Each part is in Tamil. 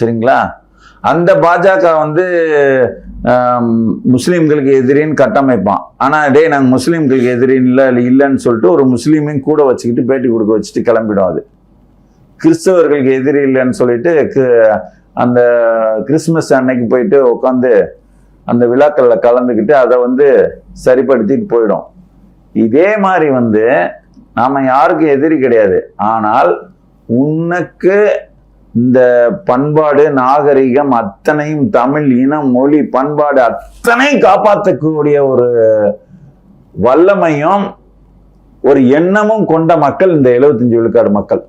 சரிங்களா? அந்த பாஜக வந்து முஸ்லீம்களுக்கு எதிரின்னு கட்டமைப்பான். ஆனால் டே நாங்கள் முஸ்லீம்களுக்கு எதிரின்னு இல்லைன்னு சொல்லிட்டு ஒரு முஸ்லீமையும் கூட வச்சுக்கிட்டு பேட்டி கொடுக்க வச்சுட்டு கிளம்பிடும். அது கிறிஸ்தவர்களுக்கு எதிரி இல்லைன்னு சொல்லிட்டு அந்த கிறிஸ்துமஸ் அன்னைக்கு போயிட்டு உட்காந்து அந்த விழாக்களில் கலந்துக்கிட்டு அதை வந்து சரிப்படுத்திட்டு போயிடும். இதே மாதிரி வந்து நாம் யாருக்கும் எதிரி கிடையாது. ஆனால் உனக்கு இந்த பண்பாடு நாகரிகம் அத்தனையும் தமிழ் இனம் மொழி பண்பாடு அத்தனையும் காப்பாற்றக்கூடிய ஒரு வல்லமையும் ஒரு எண்ணமும் கொண்ட மக்கள் இந்த 75 விழுக்காடு மக்கள்.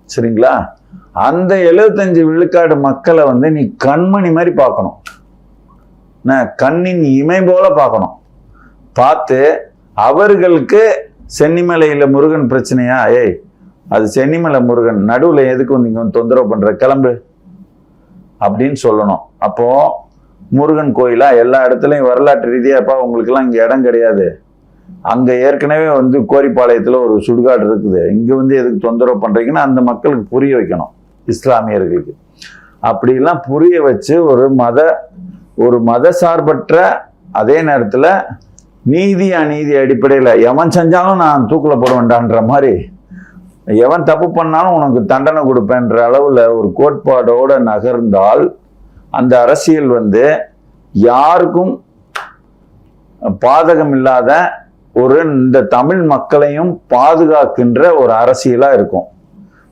சரிங்களா? அந்த 75 விழுக்காடு மக்களை வந்து நீ கண்மணி மாதிரி பார்க்கணும். கண்ணின் இமை போல பார்க்கணும். பார்த்து அவர்களுக்கு சென்னிமலையில முருகன் பிரச்சனையா? ஏய், அது சென்னிமலை முருகன், நடுவில் எதுக்கு நீங்க தொந்தரவு பண்ற, கிளம்பு அப்படின்னு சொல்லணும். அப்போ முருகன் கோயிலா எல்லா இடத்துலையும் வரலாற்று ரீதியாப்பா உங்களுக்கு எல்லாம் இங்க இடம் கிடையாது. அங்க ஏற்கனவே வந்து கோரிப்பாளையத்துல ஒரு சுடுகாடு இருக்குது, இங்க வந்து எதுக்கு தொந்தரவு பண்றீங்கன்னா அந்த மக்களுக்கு புரிய வைக்கணும். இஸ்லாமியர்களுக்கு அப்படிலாம் புரிய வச்சு ஒரு மத சார்பற்ற, அதே நேரத்துல நீதி அநீதி அடிப்படையில் எவன் செஞ்சாலும் நான் தூக்கில் போட வேண்டான்ற மாதிரி, எவன் தப்பு பண்ணாலும் உனக்கு தண்டனை கொடுப்பேன்ற அளவில் ஒரு கோட்பாடோட நகர்ந்தால் அந்த அரசியல் வந்து யாருக்கும் பாதகம் இல்லாத இந்த தமிழ் மக்களையும் பாதுகாக்கின்ற ஒரு அரசியலா இருக்கும்.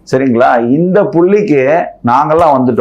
சரிங்களா? இந்த புள்ளிக்கு நாங்கெல்லாம் வந்துட்டோம்.